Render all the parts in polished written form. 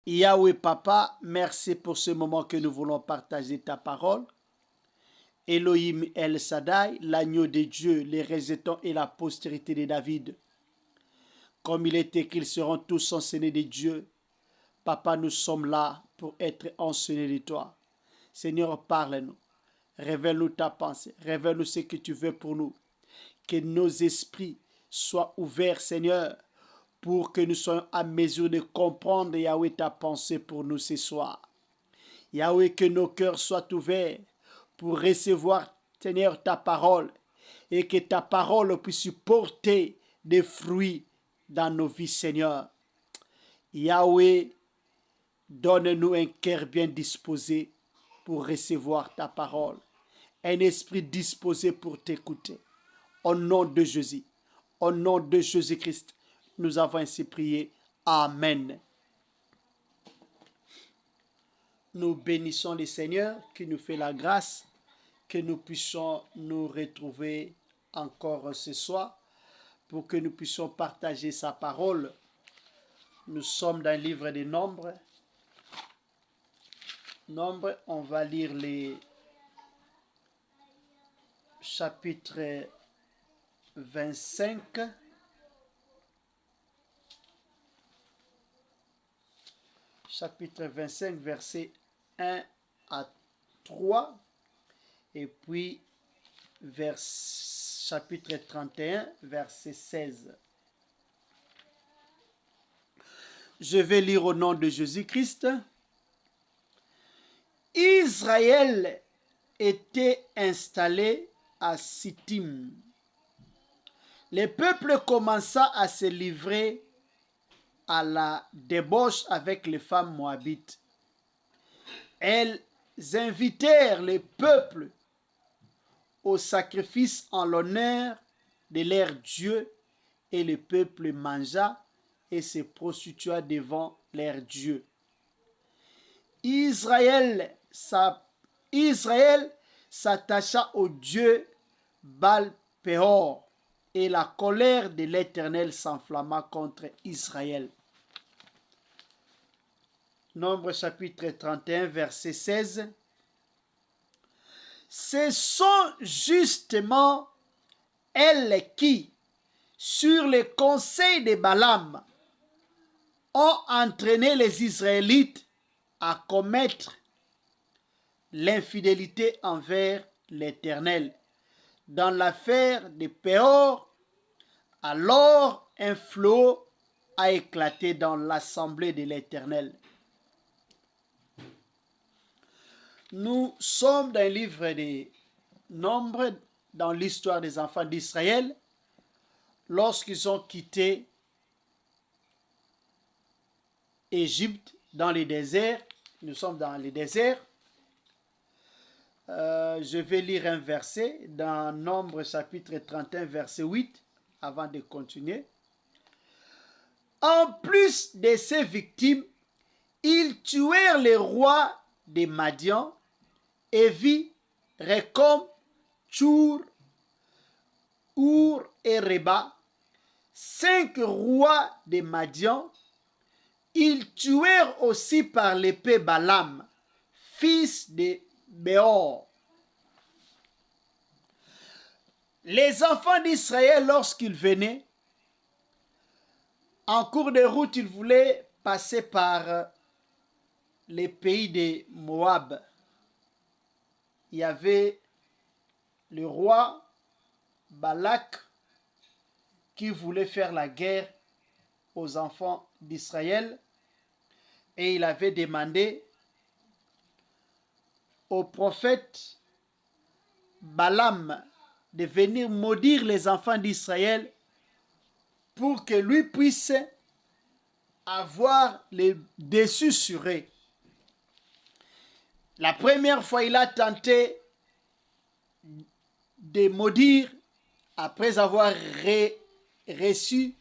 Yahweh Papa, merci pour ce moment que nous voulons partager ta parole. Elohim El Shaddai, l'agneau de Dieu, les rejetons et la postérité de David. Comme il est écrit, ils seront tous enseignés de Dieu. Papa, nous sommes là pour être enseignés de toi. Seigneur, parle-nous. Révèle-nous ta pensée. Révèle-nous ce que tu veux pour nous. Que nos esprits soient ouverts, Seigneur, pour que nous soyons à mesure de comprendre, Yahweh, ta pensée pour nous ce soir. Yahweh, que nos cœurs soient ouverts pour recevoir, Seigneur, ta parole et que ta parole puisse porter des fruits dans nos vies, Seigneur. Yahweh, donne-nous un cœur bien disposé pour recevoir ta parole, un esprit disposé pour t'écouter. Au nom de Jésus, au nom de Jésus-Christ, nous avons ainsi prié. Amen. Nous bénissons le Seigneur qui nous fait la grâce que nous puissions nous retrouver encore ce soir pour que nous puissions partager sa parole. Nous sommes dans le livre des Nombres. Nombres, on va lire les chapitres 25. Chapitre 25, versets 1 à 3. Et puis, chapitre 31, verset 16. Je vais lire au nom de Jésus-Christ. Israël était installé à Sittim. Le peuple commença à se livrer à la débauche avec les femmes moabites. Elles invitèrent le peuple au sacrifice en l'honneur de leur Dieu, et le peuple mangea et se prostitua devant leur Dieu. Israël s'attacha au Dieu Baal-Péor, et la colère de l'Éternel s'enflamma contre Israël. Nombre chapitre 31, verset 16. Ce sont justement elles qui, sur le conseil de Balaam, ont entraîné les Israélites à commettre l'infidélité envers l'Éternel. Dans l'affaire de Péor, alors un flot a éclaté dans l'assemblée de l'Éternel. Nous sommes dans le livre des Nombres, dans l'histoire des enfants d'Israël, lorsqu'ils ont quitté Égypte dans les déserts. Nous sommes dans les déserts. Je vais lire un verset dans Nombre chapitre 31, verset 8, avant de continuer. En plus de ces victimes, ils tuèrent les rois de Madian, Évi, Récom, Tchour, Our et Reba, 5 rois de Madian. Ils tuèrent aussi par l'épée Balaam, fils de Béor. Les enfants d'Israël, lorsqu'ils venaient, en cours de route, ils voulaient passer par les pays de Moab. Il y avait le roi Balak qui voulait faire la guerre aux enfants d'Israël, et il avait demandé au prophète Balaam de venir maudire les enfants d'Israël pour que lui puisse avoir le dessus sur eux. La première fois, il a tenté de maudire après avoir reçu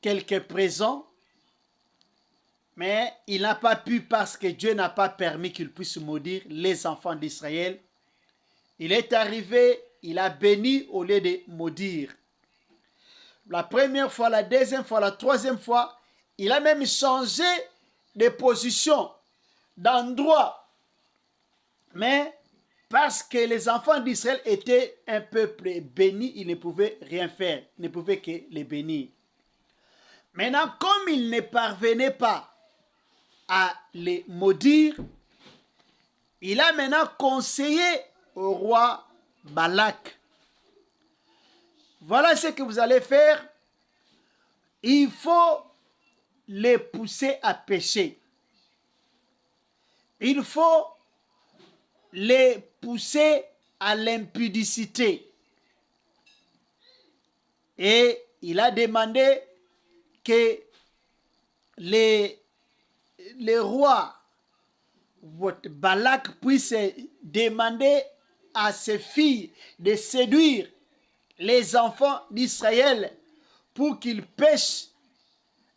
quelques présents, mais il n'a pas pu parce que Dieu n'a pas permis qu'il puisse maudire les enfants d'Israël. Il est arrivé, il a béni au lieu de maudire. La première fois, la deuxième fois, la troisième fois, Il a même changé de position, d'endroit. Mais parce que les enfants d'Israël étaient un peuple béni, ils ne pouvaient rien faire. Ils ne pouvaient que les bénir. Maintenant, comme ils ne parvenaient pas à les maudire, il a maintenant conseillé au roi Balak. Voilà ce que vous allez faire. Il faut les pousser à pécher. Il faut les pousser à l'impudicité. Et il a demandé que les rois Balak puisse demander à ses filles de séduire les enfants d'Israël pour qu'ils pêchent.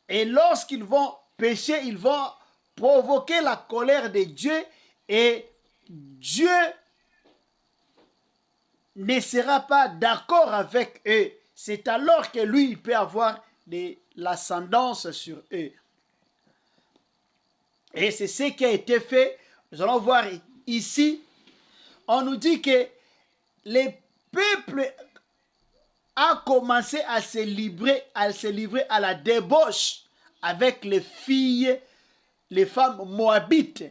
Et lorsqu'ils vont pécher, ils vont provoquer la colère de Dieu et Dieu ne sera pas d'accord avec eux. C'est alors que lui, il peut avoir de l'ascendance sur eux. Et c'est ce qui a été fait. Nous allons voir ici. On nous dit que les peuples a commencé à se livrer à la débauche avec les filles, les femmes moabites.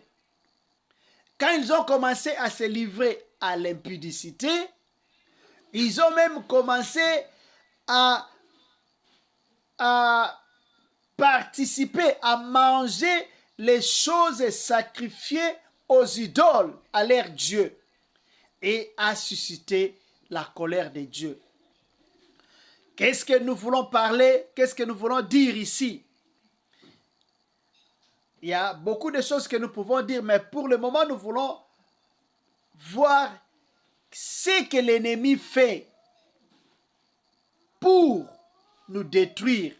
Quand ils ont commencé à se livrer à l'impudicité, ils ont même commencé à participer, à manger les choses sacrifiées aux idoles, à leur Dieu, et à susciter la colère de Dieu. Qu'est-ce que nous voulons parler? Qu'est-ce que nous voulons dire ici? Il y a beaucoup de choses que nous pouvons dire, mais pour le moment, nous voulons voir ce que l'ennemi fait pour nous détruire.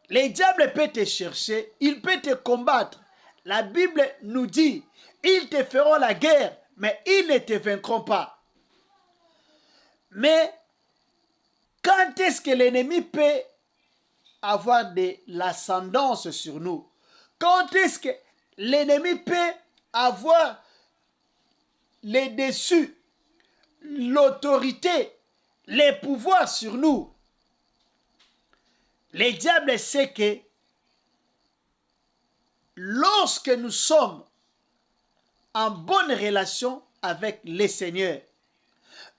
Le diable peut te chercher, il peut te combattre. La Bible nous dit, ils te feront la guerre, mais ils ne te vaincront pas. Mais quand est-ce que l'ennemi peut avoir de l'ascendance sur nous? Quand est-ce que l'ennemi peut avoir les dessus, l'autorité, les pouvoirs sur nous? Le diable sait que lorsque nous sommes en bonne relation avec le Seigneur,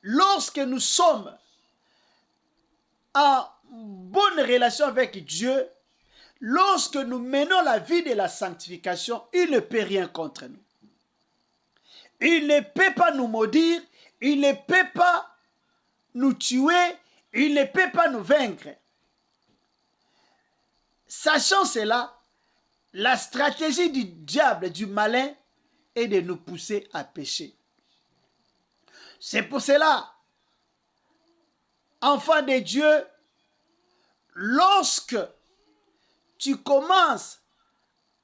lorsque nous sommes en bonne relation avec Dieu, lorsque nous menons la vie de la sanctification, il ne peut rien contre nous. Il ne peut pas nous maudire, il ne peut pas nous tuer, il ne peut pas nous vaincre. Sachant cela, la stratégie du diable, du malin, est de nous pousser à pécher. C'est pour cela, enfant de Dieu, lorsque tu commences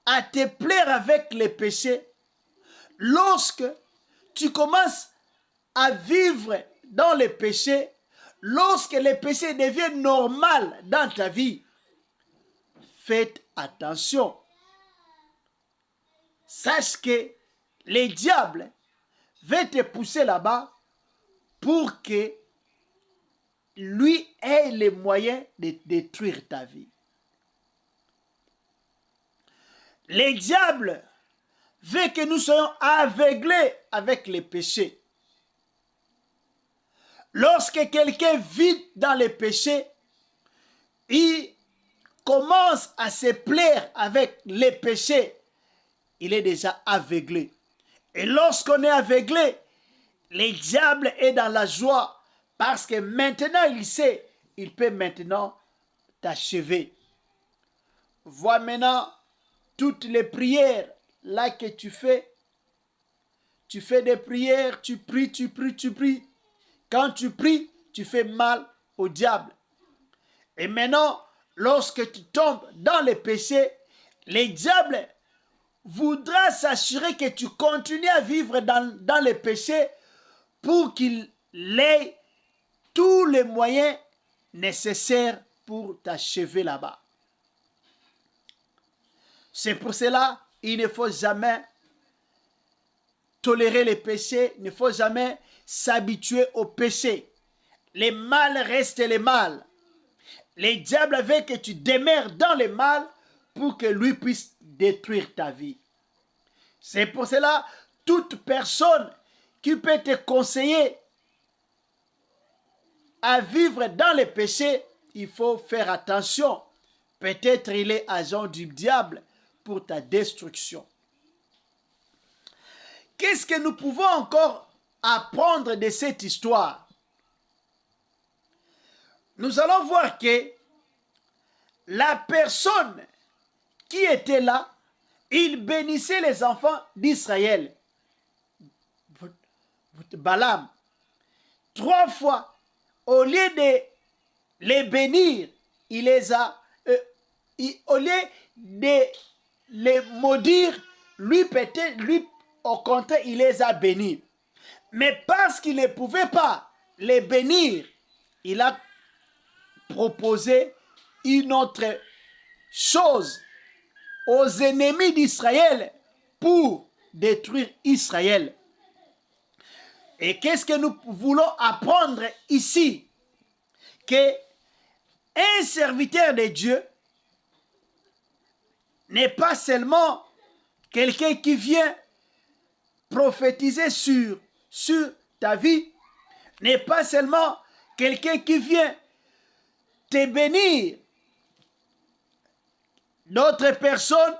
à te plaire avec les péchés, lorsque tu commences à vivre dans les péchés, lorsque les péchés deviennent normal dans ta vie, faites attention. Sache que le diable veut te pousser là-bas pour que lui ait les moyens de détruire ta vie. Le diable veut que nous soyons aveuglés avec les péchés. Lorsque quelqu'un vit dans les péchés, il commence à se plaire avec les péchés, il est déjà aveuglé. Et lorsqu'on est aveuglé, le diable est dans la joie parce que maintenant il sait, il peut maintenant t'achever. Vois maintenant toutes les prières là que tu fais des prières, tu pries. Quand tu pries, tu fais mal au diable. Et maintenant, lorsque tu tombes dans les péchés, le diable voudra s'assurer que tu continues à vivre dans les péchés pour qu'il ait tous les moyens nécessaires pour t'achever là-bas. C'est pour cela il ne faut jamais tolérer les péchés, il ne faut jamais s'habituer au péché. Les mal restent les mal. Les diables veulent que tu demeures dans le mal pour que lui puisse détruire ta vie. C'est pour cela, toute personne qui peut te conseiller à vivre dans le péché, il faut faire attention. Peut-être il est agent du diable pour ta destruction. Qu'est-ce que nous pouvons encore apprendre de cette histoire? Nous allons voir que la personne qui était là, il bénissait les enfants d'Israël. Balaam, 3 fois, au lieu de les bénir, il les a, au lieu de les maudire, lui au contraire, il les a bénis. Mais parce qu'il ne pouvait pas les bénir, il a proposé une autre chose aux ennemis d'Israël pour détruire Israël. Et qu'est-ce que nous voulons apprendre ici? Que un serviteur de Dieu n'est pas seulement quelqu'un qui vient prophétiser sur ta vie, n'est pas seulement quelqu'un qui vient te bénir. D'autres personnes,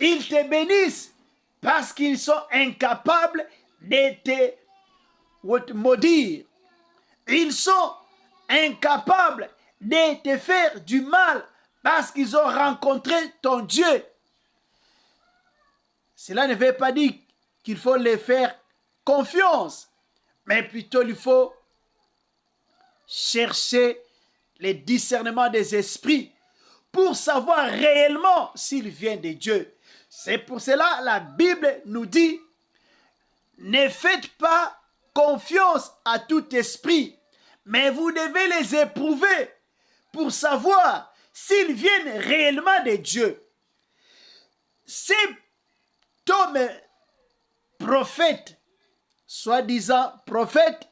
ils te bénissent parce qu'ils sont incapables de te maudire. Ils sont incapables de te faire du mal parce qu'ils ont rencontré ton Dieu. Cela ne veut pas dire qu'il faut les faire confiance, mais plutôt il faut chercher le discernement des esprits pour savoir réellement s'ils viennent de Dieu. C'est pour cela la Bible nous dit, ne faites pas confiance à tout esprit, mais vous devez les éprouver pour savoir s'ils viennent réellement de Dieu. Cet homme prophète, soi-disant prophète,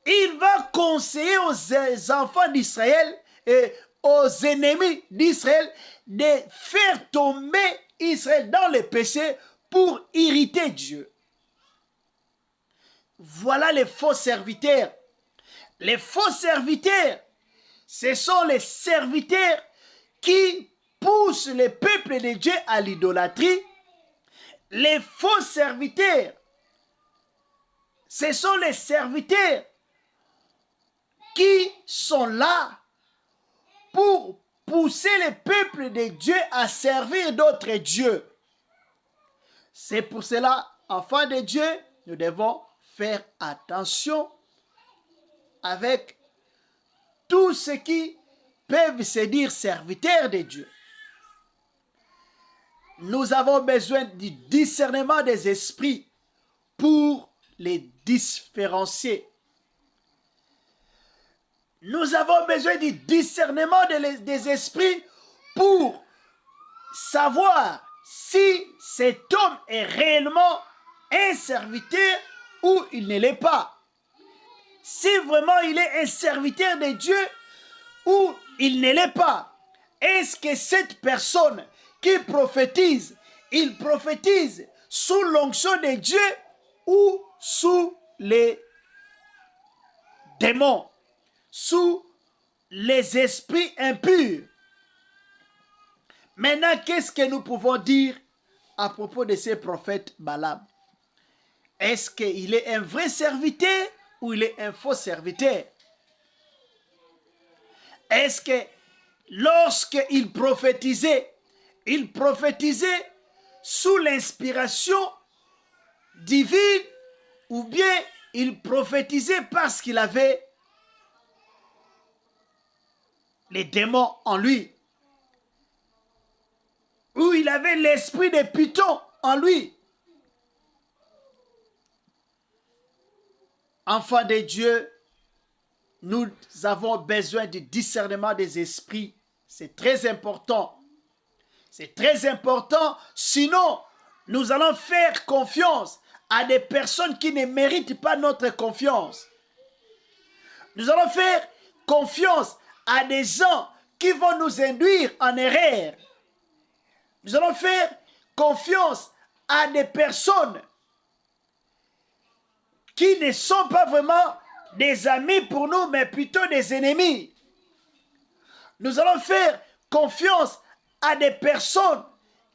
il va conseiller aux enfants d'Israël et aux ennemis d'Israël de faire tomber Israël dans le péché pour irriter Dieu. Voilà les faux serviteurs. Les faux serviteurs, ce sont les serviteurs qui poussent le peuple de Dieu à l'idolâtrie. Les faux serviteurs, ce sont les serviteurs qui sont là pour pousser le peuple de Dieu à servir d'autres dieux. C'est pour cela, enfants de Dieu, nous devons faire attention avec tous ceux qui peuvent se dire serviteurs de Dieu. Nous avons besoin du discernement des esprits pour les différencier. Nous avons besoin du discernement des esprits pour savoir si cet homme est réellement un serviteur ou il ne l'est pas. Si vraiment il est un serviteur de Dieu ou il ne l'est pas. Est-ce que cette personne qui prophétise, il prophétise sous l'onction de Dieu ou sous les démons, sous les esprits impurs? Maintenant, qu'est-ce que nous pouvons dire à propos de ce prophète Balaam? Est-ce qu'il est un vrai serviteur ou il est un faux serviteur? Est-ce que lorsqu'il prophétisait sous l'inspiration divine ou bien il prophétisait parce qu'il avait les démons en lui, ou il avait l'esprit de Python en lui? Enfants de Dieu, nous avons besoin du discernement des esprits. C'est très important. C'est très important. Sinon, nous allons faire confiance à des personnes qui ne méritent pas notre confiance. Nous allons faire confiance à des gens qui vont nous induire en erreur. Nous allons faire confiance à des personnes qui ne sont pas vraiment des amis pour nous, mais plutôt des ennemis. Nous allons faire confiance à des personnes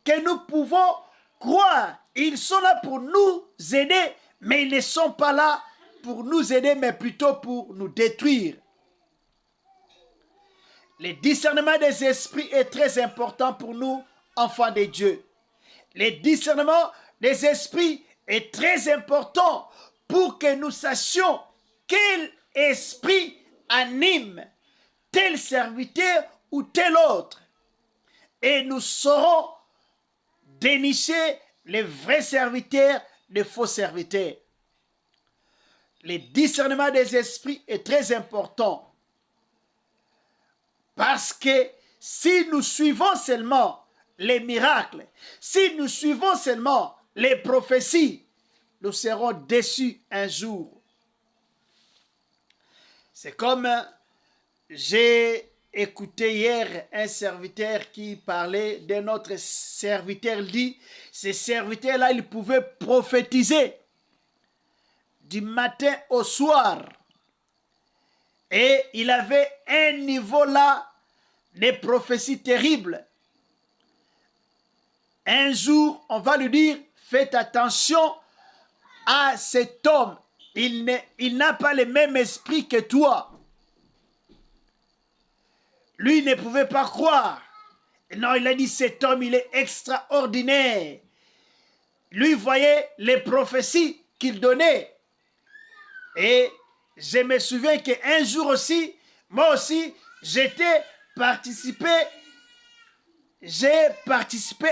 que nous pouvons croire. Ils sont là pour nous aider, mais ils ne sont pas là pour nous aider, mais plutôt pour nous détruire. Le discernement des esprits est très important pour nous, enfants de Dieu. Le discernement des esprits est très important pour que nous sachions quel esprit anime tel serviteur ou tel autre. Et nous saurons dénicher les vrais serviteurs des faux serviteurs. Le discernement des esprits est très important. Parce que si nous suivons seulement les miracles, si nous suivons seulement les prophéties, nous serons déçus un jour. C'est comme j'ai écouté hier un serviteur qui parlait de notre serviteur. Il dit, ce serviteur-là, il pouvait prophétiser du matin au soir. Et il avait un niveau là de prophéties terribles. Un jour, on va lui dire, faites attention à cet homme. Il n'a pas le même esprit que toi. Lui ne pouvait pas croire. Non, il a dit, cet homme, il est extraordinaire. Lui voyait les prophéties qu'il donnait. Et je me souviens qu'un jour aussi, moi aussi, j'ai participé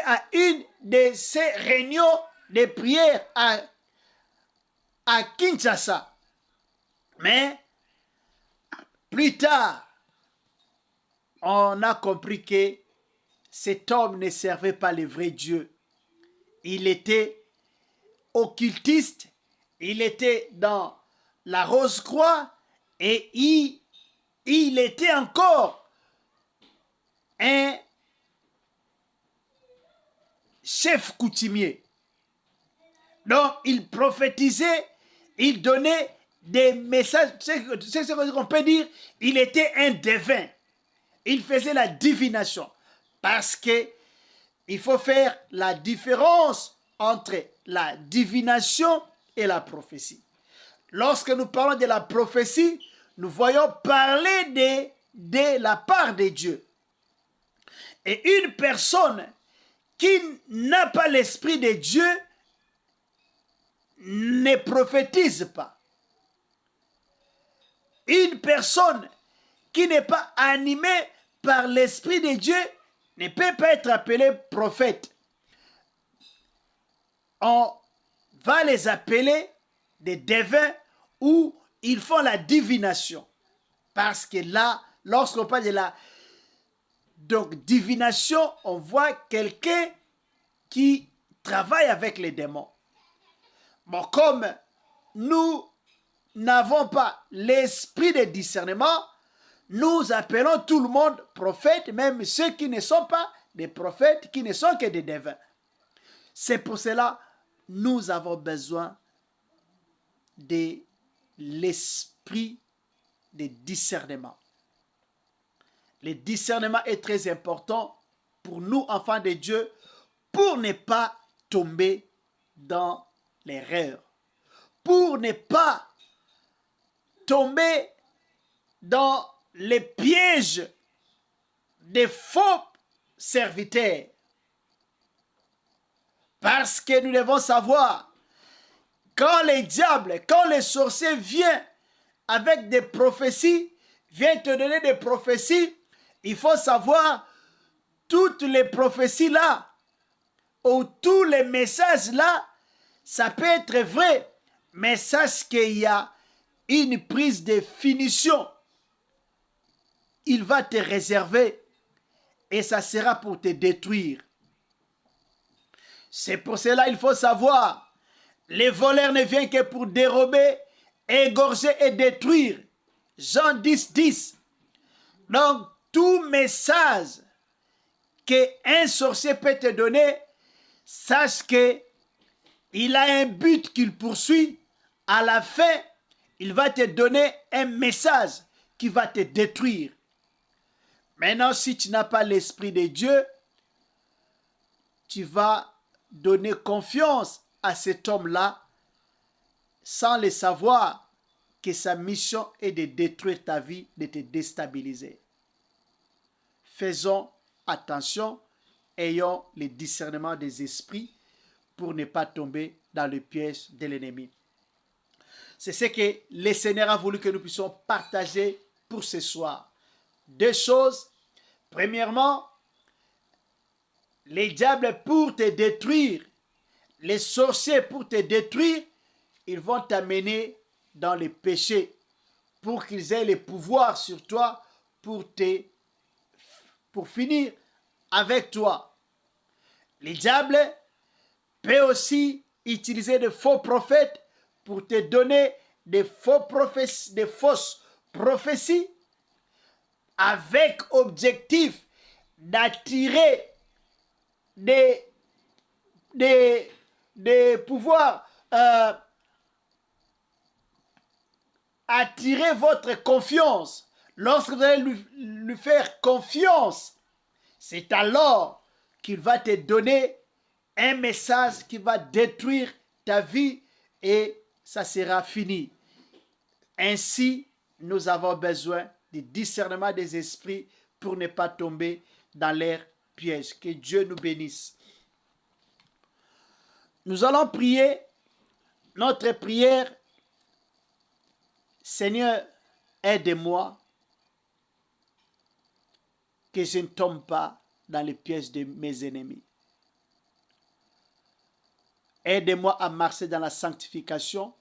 à une de ces réunions de prière à Kinshasa. Mais plus tard, on a compris que cet homme ne servait pas le vrai Dieu. Il était occultiste, il était dans la Rose-Croix et il était encore un chef coutumier. Donc, il prophétisait, il donnait des messages, c'est ce qu'on peut dire, il était un devin. Il faisait la divination. Parce que il faut faire la différence entre la divination et la prophétie. Lorsque nous parlons de la prophétie, nous voyons parler de la part de Dieu. Et une personne qui n'a pas l'esprit de Dieu ne prophétise pas. Une personne qui n'est pas animée par l'esprit de Dieu ne peut pas être appelée prophète. On va les appeler des devins où ils font la divination. Parce que là, lorsqu'on parle de la divination, on voit quelqu'un qui travaille avec les démons. Bon, comme nous n'avons pas l'esprit de discernement, nous appelons tout le monde prophète, même ceux qui ne sont pas des prophètes, qui ne sont que des devins. C'est pour cela que nous avons besoin de l'esprit de discernement. Le discernement est très important pour nous, enfants de Dieu, pour ne pas tomber dans l'erreur, pour ne pas tomber dans les pièges des faux serviteurs. Parce que nous devons savoir, quand les diables, quand les sorciers viennent avec des prophéties, viennent te donner des prophéties, il faut savoir toutes les prophéties là, ou tous les messages là, ça peut être vrai, mais sache qu'il y a une prise de finition. Il va te réserver et ça sera pour te détruire. C'est pour cela il faut savoir, les voleurs ne viennent que pour dérober, égorger et détruire. Jean 10, 10. Donc, tout message qu'un sorcier peut te donner, sache qu'il a un but qu'il poursuit. À la fin, il va te donner un message qui va te détruire. Maintenant, si tu n'as pas l'Esprit de Dieu, tu vas donner confiance à cet homme-là sans le savoir que sa mission est de détruire ta vie, de te déstabiliser. Faisons attention, ayons le discernement des esprits pour ne pas tomber dans le piège de l'ennemi. C'est ce que le Seigneur a voulu que nous puissions partager pour ce soir. Deux choses. Premièrement, les diables pour te détruire, les sorciers pour te détruire, ils vont t'amener dans le péché pour qu'ils aient le pouvoir sur toi pour finir avec toi. Les diables peuvent aussi utiliser de faux prophètes pour te donner des fausses prophéties avec objectif d'attirer des pouvoirs, attirer votre confiance. Lorsque vous allez lui faire confiance, c'est alors qu'il va te donner un message qui va détruire ta vie et ça sera fini. Ainsi, nous avons besoin du discernement des esprits pour ne pas tomber dans leur piège. Que Dieu nous bénisse. Nous allons prier notre prière. Seigneur, aide-moi que je ne tombe pas dans les pièges de mes ennemis. Aide-moi à marcher dans la sanctification,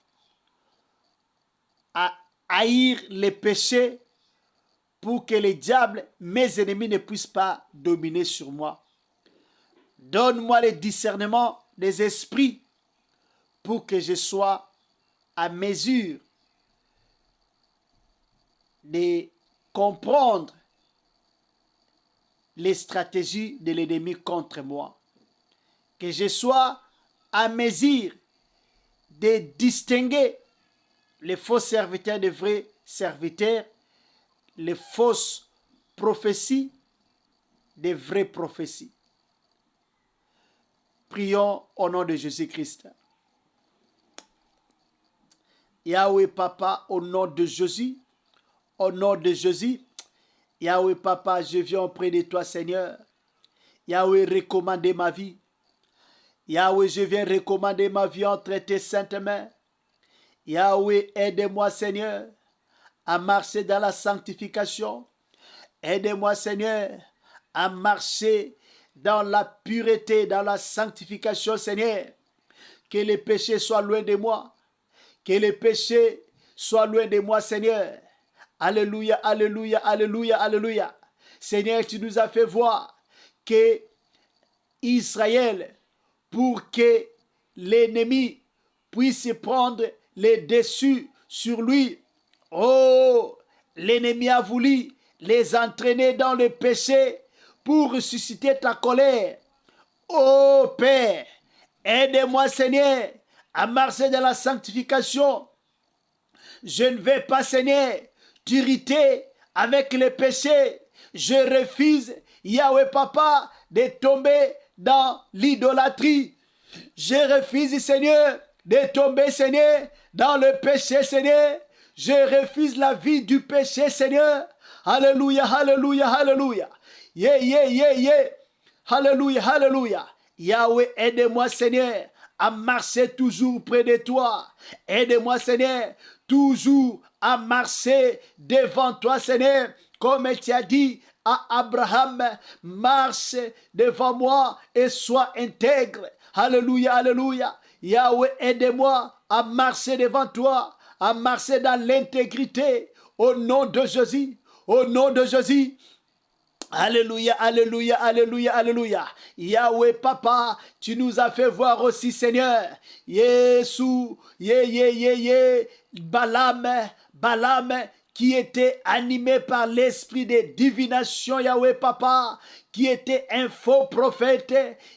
à haïr les péchés pour que les diables, mes ennemis, ne puissent pas dominer sur moi. Donne-moi le discernement des esprits pour que je sois à mesure de comprendre les stratégies de l'ennemi contre moi. Que je sois à mesure de distinguer les faux serviteurs des vrais serviteurs, les fausses prophéties des vraies prophéties. Prions au nom de Jésus-Christ. Yahweh Papa, au nom de Jésus, au nom de Jésus, Yahweh Papa, je viens auprès de toi, Seigneur. Yahweh, recommandez ma vie. Yahweh, je viens recommander ma vie entre tes saintes mains. Yahweh, aide-moi, Seigneur, à marcher dans la sanctification. Aide-moi, Seigneur, à marcher dans la pureté, dans la sanctification, Seigneur. Que les péchés soient loin de moi. Que les péchés soient loin de moi, Seigneur. Alléluia, alléluia, alléluia, alléluia. Seigneur, tu nous as fait voir que Israël, pour que l'ennemi puisse prendre les dessus sur lui, oh, l'ennemi a voulu les entraîner dans le péché pour ressusciter ta colère. Oh Père, aide-moi, Seigneur, à marcher dans la sanctification. Je ne vais pas, Seigneur, t'irriter avec les péchés. Je refuse, Yahweh Papa, de tomber dans l'idolâtrie. Je refuse, Seigneur, de tomber, Seigneur, dans le péché, Seigneur. Je refuse la vie du péché, Seigneur. Alléluia, alléluia, alléluia. Yeah, yeah, yeah, yeah. Alléluia, alléluia. Yahweh, aide-moi, Seigneur, à marcher toujours près de toi. Aide-moi, Seigneur, toujours à marcher devant toi, Seigneur, comme tu as dit à Abraham, marche devant moi et sois intègre. Alléluia, alléluia. Yahweh, aide-moi à marcher devant toi, à marcher dans l'intégrité. Au nom de Jésus, au nom de Jésus. Alléluia, alléluia, alléluia, alléluia. Yahweh Papa, tu nous as fait voir aussi, Seigneur. Yesu, Balaam, qui était animé par l'esprit de divination, Yahweh Papa, qui était un faux prophète.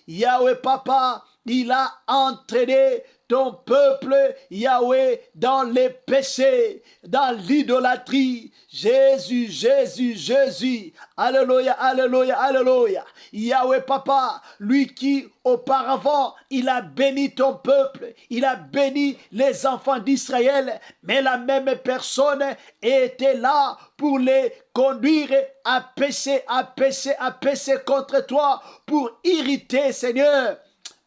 Yahweh Papa, il a entraîné ton peuple, Yahweh, dans les péchés, dans l'idolâtrie. Jésus, Jésus, Jésus. Alléluia, alléluia, alléluia. Yahweh Papa, lui qui auparavant, il a béni ton peuple, il a béni les enfants d'Israël, mais la même personne était là pour les conduire à pécher, à pécher, à pécher contre toi, pour irriter, Seigneur,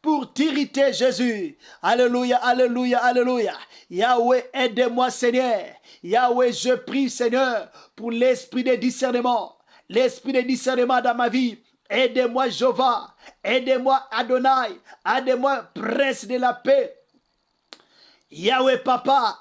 pour t'irriter, Jésus. Alléluia, alléluia, alléluia. Yahweh, aide-moi, Seigneur. Yahweh, je prie, Seigneur, pour l'esprit de discernement. L'esprit de discernement dans ma vie. Aide-moi, Jéhovah. Aide-moi, Adonai. Aide-moi, Prince de la paix. Yahweh, Papa,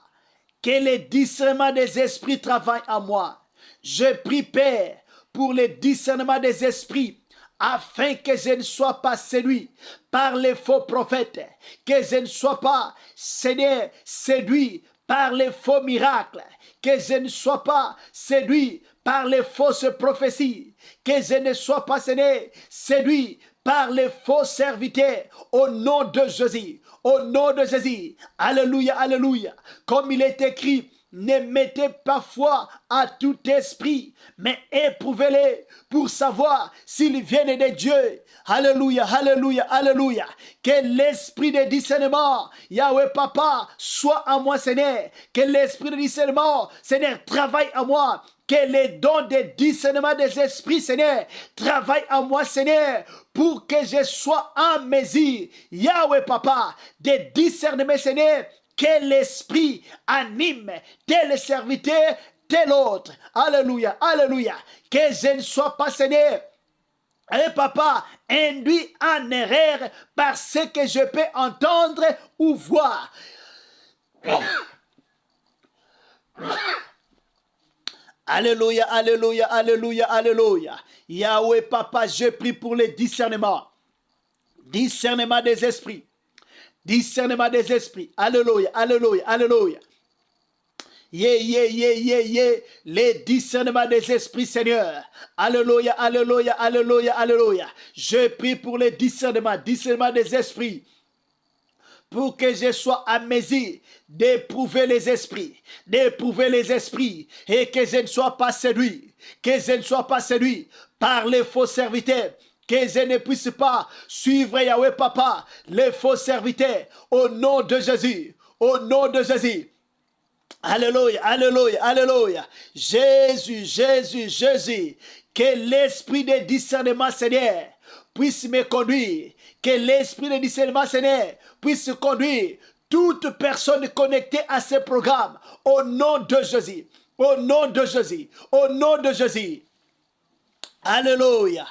que le discernement des esprits travaille en moi. Je prie, Père, pour le discernement des esprits, afin que je ne sois pas séduit par les faux prophètes, que je ne sois pas, Seigneur, séduit par les faux miracles, que je ne sois pas séduit par les fausses prophéties, que je ne sois pas, Seigneur, séduit par les faux serviteurs, au nom de Jésus, au nom de Jésus. Alléluia, alléluia. Comme il est écrit, ne mettez pas foi à tout esprit, mais éprouvez-les pour savoir s'ils viennent de Dieu. Alléluia, alléluia, alléluia. Que l'esprit de discernement, Yahweh Papa, soit en moi, Seigneur. Que l'esprit de discernement, Seigneur, travaille en moi. Que les dons de discernement des esprits, Seigneur, travaillent en moi, Seigneur, pour que je sois en mesure, Yahweh Papa, de discernement, Seigneur, que l'esprit anime tel serviteur, tel autre. Alléluia, alléluia. Que je ne sois pas, Seigneur, et papa, induit en erreur par ce que je peux entendre ou voir. Alléluia, alléluia, alléluia, alléluia. Yahweh Papa, je prie pour le discernement. Discernement des esprits. Discernement des esprits. Alléluia, alléluia, alléluia. Les discernements des esprits, Seigneur. Alléluia, alléluia, alléluia, alléluia. Je prie pour les discernements des esprits, pour que je sois à mesure d'éprouver les esprits, et que je ne sois pas séduit, par les faux serviteurs, que je ne puisse pas suivre, Yahweh Papa, les faux serviteurs, au nom de Jésus, au nom de Jésus. Alléluia, alléluia, alléluia. Jésus, Jésus, Jésus, que l'esprit de discernement, Seigneur, puisse me conduire, que l'esprit de discernement, Seigneur, puisse conduire toute personne connectée à ce programme, au nom de Jésus, au nom de Jésus, au nom de Jésus. Alléluia.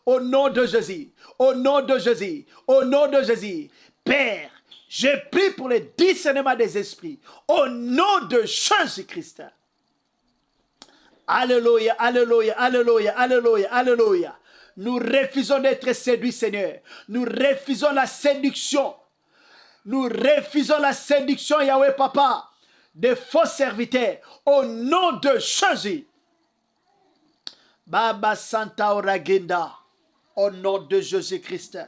Au nom de Jésus, au nom de Jésus, au nom de Jésus. Père, je prie pour le discernement des esprits, au nom de Jésus-Christ. Alléluia, alléluia, alléluia, alléluia, alléluia. Nous refusons d'être séduits, Seigneur. Nous refusons la séduction. Nous refusons la séduction, Yahweh Papa, des faux serviteurs, au nom de Jésus. Baba Santa Oragenda, au nom de Jésus-Christ.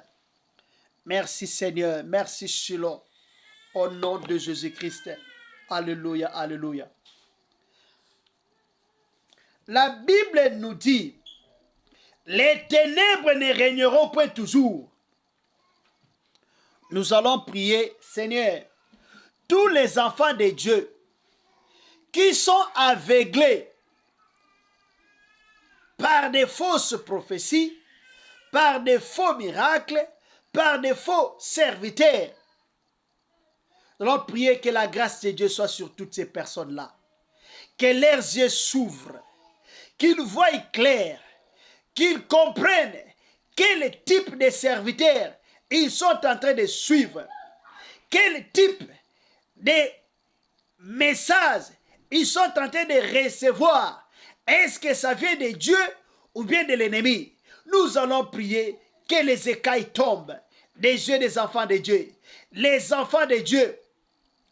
Merci Seigneur, merci Shiloh, au nom de Jésus-Christ. Alléluia, alléluia. La Bible nous dit, les ténèbres ne régneront point toujours. Nous allons prier, Seigneur, tous les enfants de Dieu qui sont aveuglés par des fausses prophéties, par des faux miracles, par des faux serviteurs. Nous allons prier que la grâce de Dieu soit sur toutes ces personnes-là. Que leurs yeux s'ouvrent, qu'ils voient clair, qu'ils comprennent quel type de serviteurs ils sont en train de suivre, quel type de messages ils sont en train de recevoir. Est-ce que ça vient de Dieu ou bien de l'ennemi? Nous allons prier que les écailles tombent des yeux des enfants de Dieu. Les enfants de Dieu,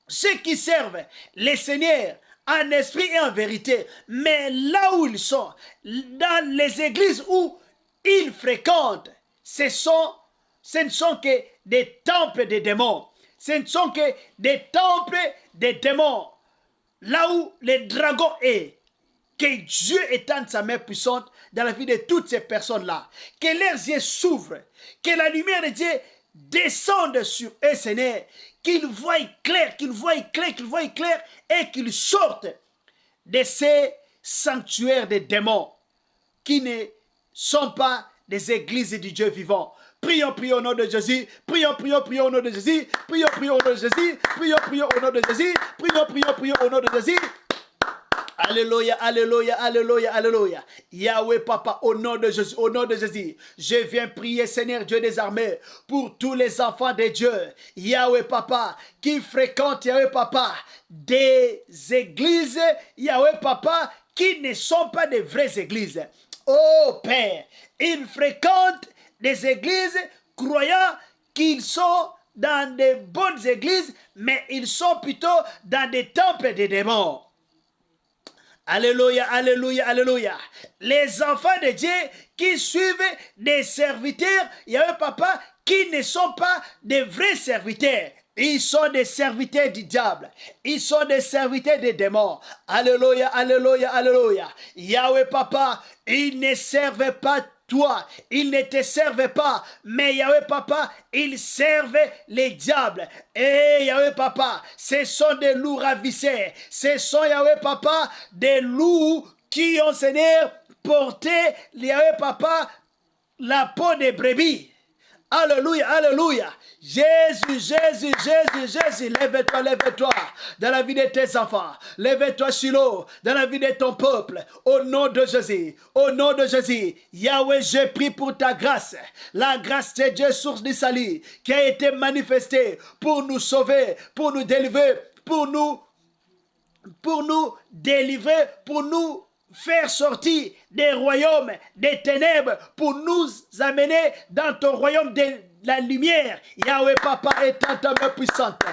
ceux qui servent les seigneurs en esprit et en vérité, mais là où ils sont, dans les églises où ils fréquentent, ce ne sont que des temples de démons. Ce ne sont que des temples de démons. Là où le dragon est, que Dieu étende sa main puissante dans la vie de toutes ces personnes-là. Que leurs yeux s'ouvrent. Que la lumière de Dieu descende sur eux, Seigneur. Qu'ils voient clair, qu'ils voient clair, qu'ils voient clair et qu'ils sortent de ces sanctuaires de démons qui ne sont pas des églises du Dieu vivant. Prions, prions au nom de Jésus. Prions, prions, prions au nom de Jésus. Prions, prions au nom de Jésus. Prions, prions au nom de Jésus. Prions, prions, prions au nom de Jésus. Alléluia, alléluia, alléluia, alléluia. Yahweh Papa, au nom de Jésus, au nom de Jésus, je viens prier, Seigneur Dieu des armées, pour tous les enfants de Dieu. Yahweh Papa, qui fréquentent, Yahweh Papa, des églises, Yahweh Papa, qui ne sont pas des vraies églises. Oh Père, ils fréquentent des églises croyant qu'ils sont dans des bonnes églises, mais ils sont plutôt dans des temples de démons. Alléluia, alléluia, alléluia. Les enfants de Dieu qui suivent des serviteurs, Yahweh Papa, qui ne sont pas des vrais serviteurs. Ils sont des serviteurs du diable. Ils sont des serviteurs des démons. Alléluia, alléluia, alléluia. Yahweh Papa, ils ne servent pas toi, ils ne te servent pas, mais Yahweh Papa, ils servent les diables. Et Yahweh Papa, ce sont des loups ravissés. Ce sont Yahweh Papa, des loups qui ont, Seigneur, porté, Yahweh Papa, la peau des brebis. Alléluia, alléluia. Jésus, Jésus, Jésus, Jésus, lève-toi, lève-toi dans la vie de tes enfants. Lève-toi, Shiloh, dans la vie de ton peuple. Au nom de Jésus, au nom de Jésus. Yahweh, je prie pour ta grâce. La grâce de Dieu, source du salut, qui a été manifestée pour nous sauver, pour nous délivrer, pour nous délivrer, pour nous faire sortir des royaumes des ténèbres pour nous amener dans ton royaume de la lumière. Yahweh Papa, étends ta main puissante.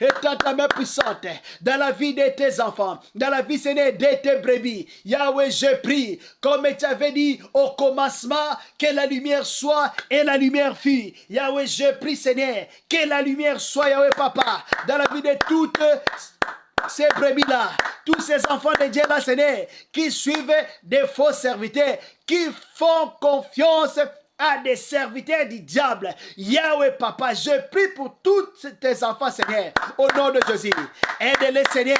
Étends ta main puissante dans la vie de tes enfants, dans la vie, Seigneur, de tes brebis. Yahweh, je prie, comme tu avais dit au commencement, que la lumière soit et la lumière fut. Yahweh, je prie, Seigneur, que la lumière soit, Yahweh Papa, dans la vie de toutes ces brebis-là, tous ces enfants de Dieu là, Seigneur, qui suivent des faux serviteurs, qui font confiance à des serviteurs du diable. Yahweh Papa, je prie pour tous tes enfants, Seigneur, au nom de Jésus. Aide-les, Seigneur,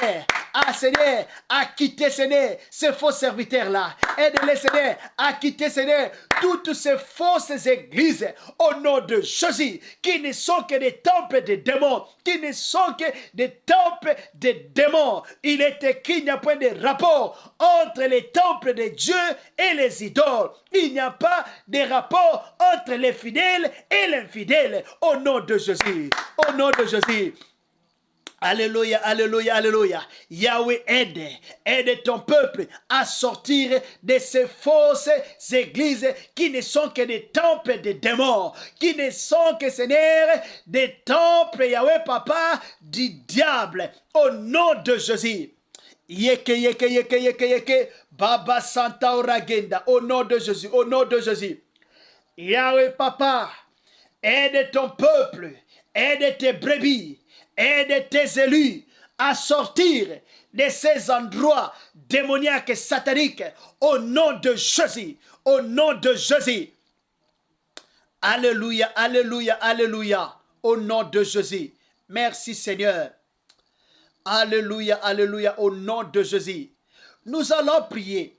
Seigneur, à quitter, Seigneur, ces faux serviteurs-là. Aide-les, Seigneur, à quitter, Seigneur, toutes ces fausses églises, au nom de Jésus, qui ne sont que des temples de démons, qui ne sont que des temples de démons. Il est écrit, il n'y a point de rapport entre les temples de Dieu et les idoles. Il n'y a pas de rapport entre les fidèles et l'infidèle. Au nom de Jésus, au nom de Jésus. Alléluia, alléluia, alléluia. Yahweh, aide ton peuple à sortir de ces fausses églises qui ne sont que des temples de démons, qui ne sont que, Seigneur, des temples, Yahweh Papa, du diable. Au nom de Jésus. Yeke, yeke, yeke, yeke, yeke. Baba Santa Oragenda. Au nom de Jésus, au nom de Jésus. Yahweh Papa, aide ton peuple, aide tes brebis, aide tes élus à sortir de ces endroits démoniaques et sataniques au nom de Jésus, au nom de Jésus. Alléluia, alléluia, alléluia, au nom de Jésus. Merci Seigneur. Alléluia, alléluia, au nom de Jésus. Nous allons prier.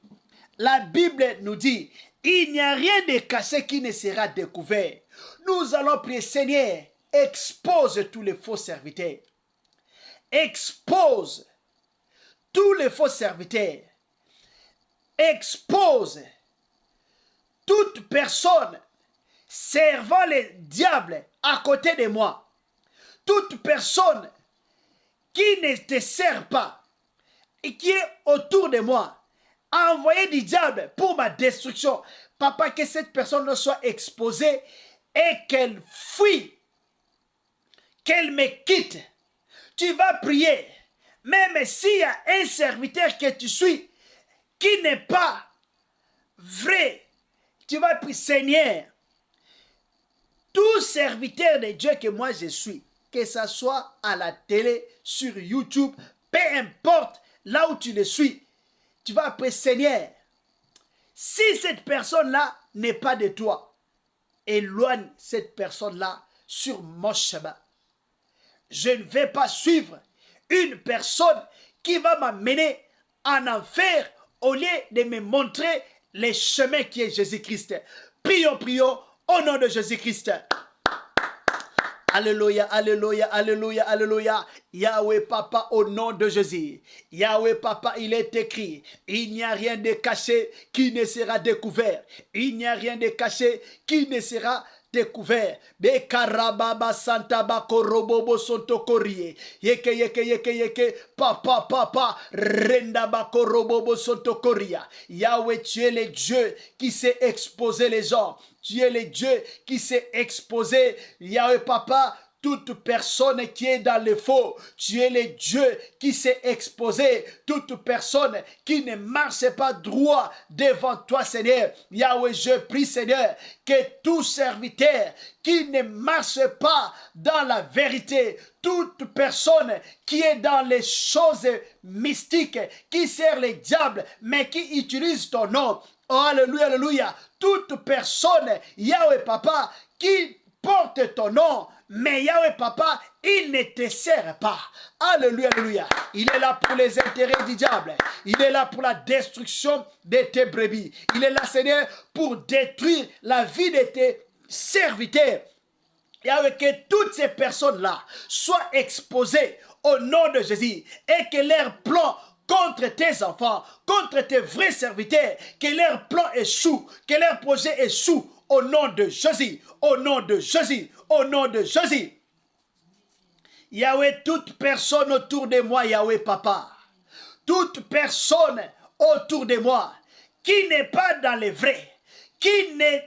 La Bible nous dit, il n'y a rien de caché qui ne sera découvert. Nous allons prier, Seigneur, expose tous les faux serviteurs. Expose tous les faux serviteurs. Expose toute personne servant les diables à côté de moi. Toute personne qui ne te sert pas. et qui est autour de moi a envoyé du diable pour ma destruction, papa, que cette personne ne soit exposée et qu'elle fuit, qu'elle me quitte. Tu vas prier, même s'il y a un serviteur que tu suis qui n'est pas vrai, tu vas prier, Seigneur, tout serviteur de Dieu que moi je suis, que ce soit à la télé, sur YouTube, peu importe là où tu le suis, tu vas prier, Seigneur, si cette personne-là n'est pas de toi, éloigne cette personne-là sur mon chemin. Je ne vais pas suivre une personne qui va m'amener en enfer au lieu de me montrer le chemin qui est Jésus-Christ. Prions, prions au nom de Jésus-Christ. Alléluia, alléluia, alléluia, alléluia. Yahweh Papa, au nom de Jésus. Yahweh Papa, il est écrit, il n'y a rien de caché qui ne sera découvert. Il n'y a rien de caché qui ne sera découvert. Bekarababa Santa Bakorobobo Sontokorie. Yeke yeke yeke yeke. Papa papa. Renda Bakorobobo Sontokoria. Yahweh, tu es le Dieu qui s'est exposé les gens. Tu es le Dieu qui s'est exposé. Yahweh Papa, toute personne qui est dans le faux, tu es le Dieu qui s'est exposé. Toute personne qui ne marche pas droit devant toi, Seigneur. Yahweh, je prie, Seigneur, que tout serviteur qui ne marche pas dans la vérité, toute personne qui est dans les choses mystiques, qui sert le diable, mais qui utilise ton nom. Oh, alléluia, alléluia. Toute personne, Yahweh Papa, qui porte ton nom, mais Yahweh Papa, il ne te sert pas. Alléluia, alléluia. Il est là pour les intérêts du diable. Il est là pour la destruction de tes brebis. Il est là, Seigneur, pour détruire la vie de tes serviteurs. Yahweh, que toutes ces personnes-là soient exposées au nom de Jésus et que leur plan contre tes enfants, contre tes vrais serviteurs, que leur plan échoue, que leur projet échoue au nom de Jésus, au nom de Jésus, au nom de Jésus. Yahweh, toute personne autour de moi, Yahweh Papa, toute personne autour de moi qui n'est pas dans le vrai, qui ne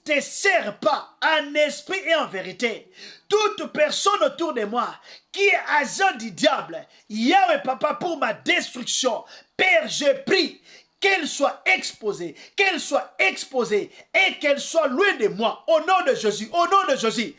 te sert pas en esprit et en vérité, toute personne autour de moi qui est agent du diable, Yahweh Papa, pour ma destruction, Père, je prie qu'elle soit exposée et qu'elle soit loin de moi, au nom de Jésus, au nom de Jésus.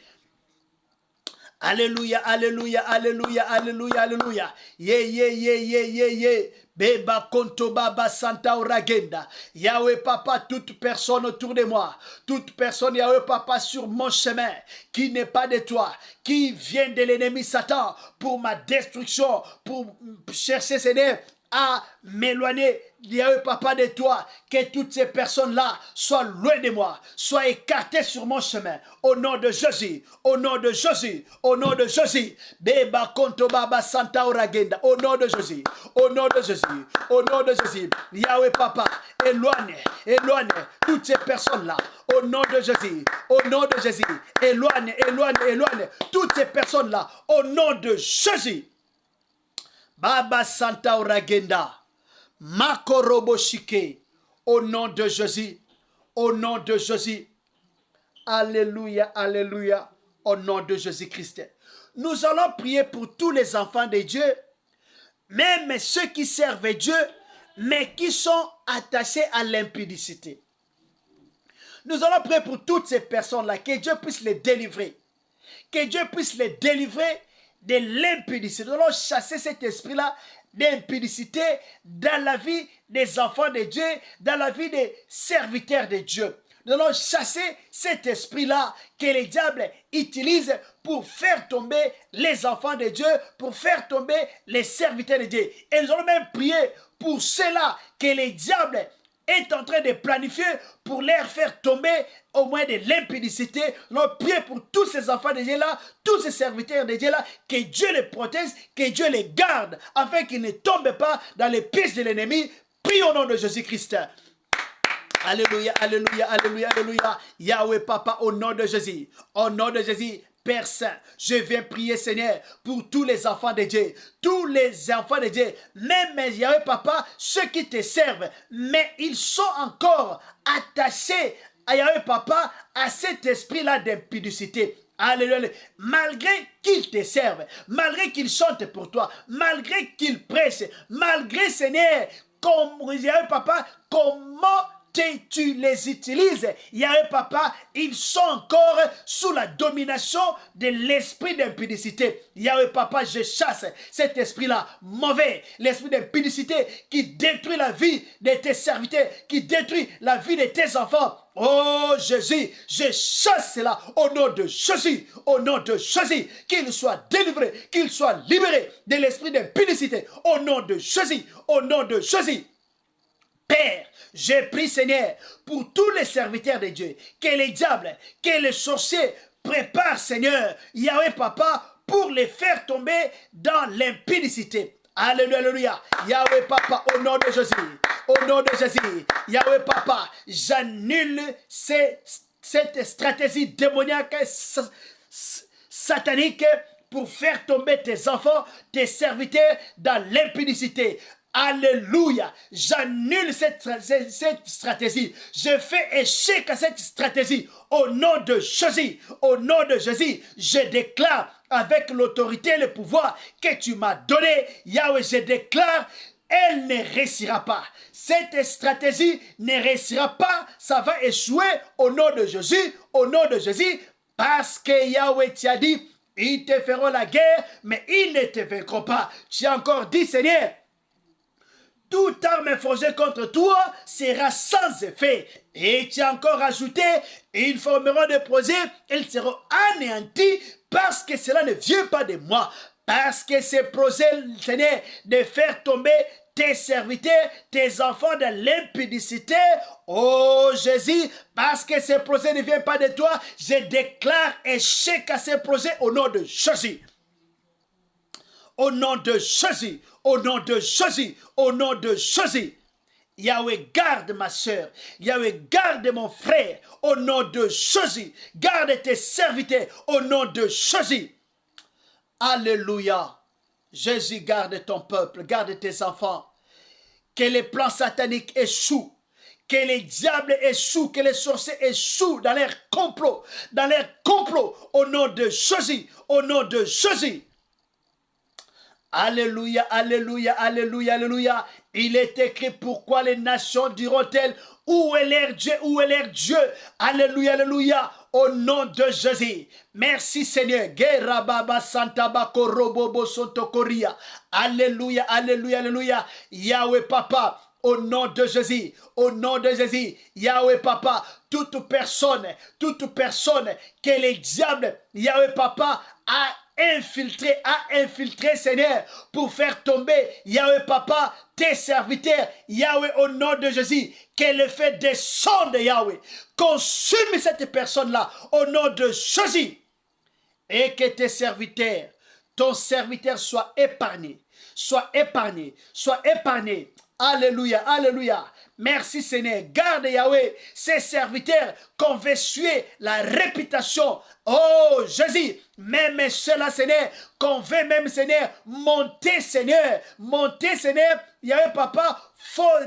Alléluia, alléluia, alléluia, alléluia, alléluia. Ye. Beba konto baba santa uragenda. Yahweh Papa, toute personne autour de moi, toute personne, Yahweh Papa, sur mon chemin, qui n'est pas de toi, qui vient de l'ennemi Satan pour ma destruction, pour chercher, Seigneur, à m'éloigner, Yahweh Papa, de toi, que toutes ces personnes-là soient loin de moi, soient écartées sur mon chemin, au nom de Jésus, au nom de Jésus, au nom de Jésus. Beba konto baba santa uragenda, au nom de Jésus, au nom de Jésus, au nom de Jésus. Yahweh Papa, éloigne toutes ces personnes-là, au nom de Jésus, au nom de Jésus. Éloigne toutes ces personnes-là, au nom de Jésus. Baba Santa Uragenda, Makoroboshike, au nom de Jésus, au nom de Jésus. Alléluia, alléluia, au nom de Jésus-Christ. Nous allons prier pour tous les enfants de Dieu, même ceux qui servent Dieu, mais qui sont attachés à l'impudicité. Nous allons prier pour toutes ces personnes-là, que Dieu puisse les délivrer. Que Dieu puisse les délivrer de l'impudicité. Nous allons chasser cet esprit-là d'impudicité dans la vie des enfants de Dieu, dans la vie des serviteurs de Dieu. Nous allons chasser cet esprit-là que les diables utilisent pour faire tomber les enfants de Dieu, pour faire tomber les serviteurs de Dieu. Et nous allons même prier pour ceux-là que les diables est en train de planifier pour leur faire tomber au moins de l'impudicité. Nous prions pour tous ces enfants de Dieu là, tous ces serviteurs de Dieu là, que Dieu les protège, que Dieu les garde, afin qu'ils ne tombent pas dans les pièges de l'ennemi. Prions au nom de Jésus-Christ. Alléluia, alléluia, alléluia, alléluia. Yahweh Papa, au nom de Jésus, Père Saint, je viens prier, Seigneur, pour tous les enfants de Dieu. Tous les enfants de Dieu, même Yahweh Papa, ceux qui te servent, mais ils sont encore attachés à Yahweh Papa, à cet esprit-là d'impudicité. Alléluia. Malgré qu'ils te servent, malgré qu'ils chantent pour toi, malgré qu'ils prêchent, malgré, Seigneur, comme Yahweh Papa, comment tu les utilises, Yahweh Papa, ils sont encore sous la domination de l'esprit d'impudicité. Yahweh Papa, je chasse cet esprit-là mauvais, l'esprit d'impudicité qui détruit la vie de tes serviteurs, qui détruit la vie de tes enfants. Oh Jésus, je chasse cela au nom de Jésus, au nom de Jésus, qu'il soit délivré, qu'il soit libéré de l'esprit d'impudicité, au nom de Jésus, au nom de Jésus. Père, je prie, Seigneur, pour tous les serviteurs de Dieu, que les diables, que les sorciers préparent, Seigneur, Yahweh Papa, pour les faire tomber dans l'impudicité. Alléluia, alléluia. Yahweh Papa, au nom de Jésus, au nom de Jésus, Yahweh Papa, j'annule cette stratégie démoniaque, satanique, pour faire tomber tes enfants, tes serviteurs dans l'impudicité. Alléluia. J'annule cette stratégie. Je fais échec à cette stratégie. Au nom de Jésus. Au nom de Jésus. Je déclare avec l'autorité et le pouvoir que tu m'as donné. Yahweh, je déclare, elle ne réussira pas. Cette stratégie ne réussira pas. Ça va échouer au nom de Jésus. Au nom de Jésus. Parce que Yahweh t'a dit, ils te feront la guerre, mais ils ne te vaincront pas. Tu as encore dit, Seigneur, toute arme forgée contre toi sera sans effet. Et tu as encore ajouté, ils formeront des projets, ils seront anéantis parce que cela ne vient pas de moi. Parce que ces projets, Seigneur, de faire tomber tes serviteurs, tes enfants dans l'impudicité. Oh Jésus, parce que ces projets ne viennent pas de toi, je déclare échec à ces projets au nom de Jésus. Au nom de Jésus, au nom de Jésus, au nom de Jésus. Yahweh, garde ma soeur. Yahweh, garde mon frère. Au nom de Jésus. Garde tes serviteurs. Au nom de Jésus. Alléluia. Jésus, garde ton peuple. Garde tes enfants. Que les plans sataniques échouent. Que les diables échouent. Que les sorciers échouent dans leur complot. Dans leur complot. Au nom de Jésus. Au nom de Jésus. Alléluia, alléluia, alléluia, alléluia. Il est écrit, pourquoi les nations diront-elles, où est leur Dieu, où est leur Dieu? Alléluia, alléluia, au nom de Jésus. Merci Seigneur. Alléluia, alléluia, alléluia. Yahweh Papa, au nom de Jésus, au nom de Jésus, Yahweh Papa, toute personne que les diables, Yahweh Papa, a infiltré, Seigneur, pour faire tomber, Yahweh Papa, tes serviteurs, Yahweh, au nom de Jésus, que le fait descendre, Yahweh, consume cette personne-là, au nom de Jésus, et que tes serviteurs, ton serviteur soit épargné, soit épargné, soit épargné. Alléluia, alléluia. Merci Seigneur. Garde Yahweh, ses serviteurs qu'on veut suer la réputation. Oh Jésus, même cela Seigneur, qu'on veut même Seigneur monter Seigneur. Monter Seigneur, Yahweh Papa,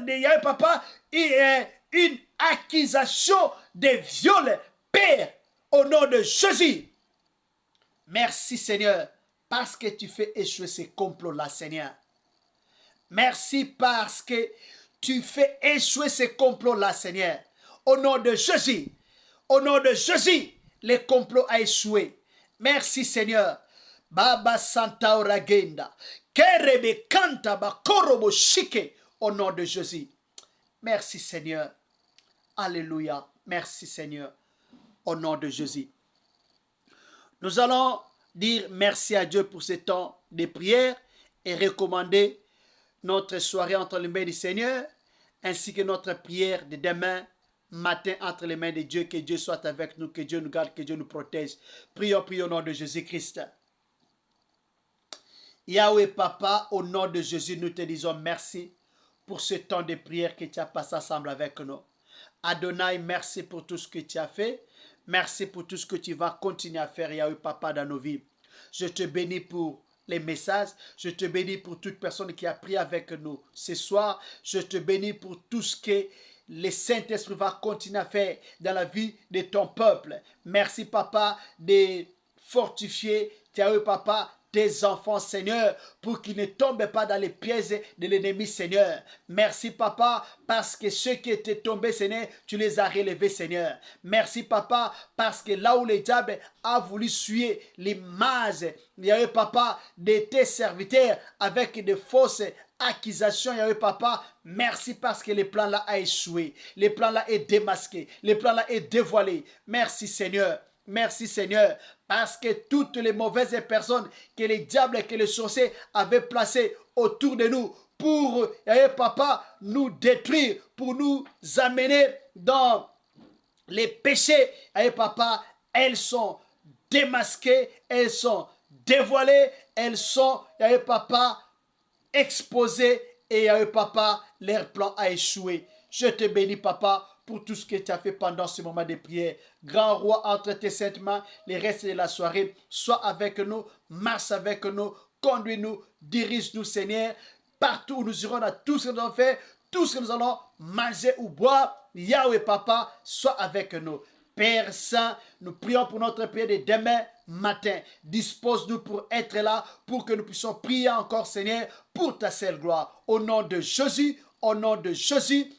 Yahweh Papa, une accusation de viol. Père, au nom de Jésus. Merci Seigneur, parce que tu fais échouer ces complots-là Seigneur. Merci parce que tu fais échouer ces complots-là, Seigneur. Au nom de Jésus, au nom de Jésus, les complots ont échoué. Merci, Seigneur. Baba Santa Oragenda. Kerebe Kanta Bakorobo Shike. Au nom de Jésus. Merci, Seigneur. Alléluia. Merci, Seigneur. Au nom de Jésus. Nous allons dire merci à Dieu pour ce temps de prière et recommander notre soirée entre les mains du Seigneur, ainsi que notre prière de demain matin entre les mains de Dieu. Que Dieu soit avec nous, que Dieu nous garde, que Dieu nous protège. Prions, prions au nom de Jésus-Christ. Yahweh Papa, au nom de Jésus, nous te disons merci pour ce temps de prière que tu as passé ensemble avec nous. Adonai, merci pour tout ce que tu as fait. Merci pour tout ce que tu vas continuer à faire, Yahweh Papa, dans nos vies. Je te bénis pour les messages. Je te bénis pour toute personne qui a prié avec nous ce soir. Je te bénis pour tout ce que le Saint-Esprit va continuer à faire dans la vie de ton peuple. Merci, Papa, de fortifier, Yahweh Papa, tes enfants, Seigneur, pour qu'ils ne tombent pas dans les pièges de l'ennemi, Seigneur. Merci, Papa, parce que ceux qui étaient tombés, Seigneur, tu les as relevés, Seigneur. Merci, Papa, parce que là où le diable a voulu suivre l'image, Yahweh Papa, de tes serviteurs avec de fausses accusations, Yahweh Papa, merci parce que le plan là a échoué. Le plan là est démasqué. Le plan là est dévoilé. Merci, Seigneur. Merci Seigneur, parce que toutes les mauvaises personnes que les diables et que les sorciers avaient placées autour de nous pour, Papa, nous détruire, pour nous amener dans les péchés, Papa, elles sont démasquées, elles sont dévoilées, elles sont, Papa, exposées et, Papa, leur plan a échoué. Je te bénis, Papa, pour tout ce que tu as fait pendant ce moment de prière. Grand roi, entre tes saintes mains, les restes de la soirée, sois avec nous, marche avec nous, conduis-nous, dirige-nous, Seigneur, partout où nous irons, dans tout ce que nous allons faire, tout ce que nous allons manger ou boire. Yahweh Papa, sois avec nous. Père Saint, nous prions pour notre prière de demain matin. Dispose-nous pour être là, pour que nous puissions prier encore, Seigneur, pour ta seule gloire. Au nom de Jésus, au nom de Jésus,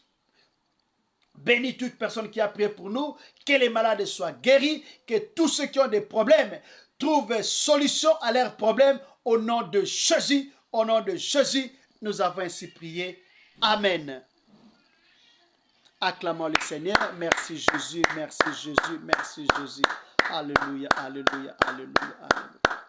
bénis toute personne qui a prié pour nous, que les malades soient guéris, que tous ceux qui ont des problèmes trouvent solution à leurs problèmes. Au nom de Jésus, au nom de Jésus, nous avons ainsi prié. Amen. Acclamons le Seigneur. Merci Jésus, merci Jésus, merci Jésus. Alléluia, alléluia, alléluia, alléluia.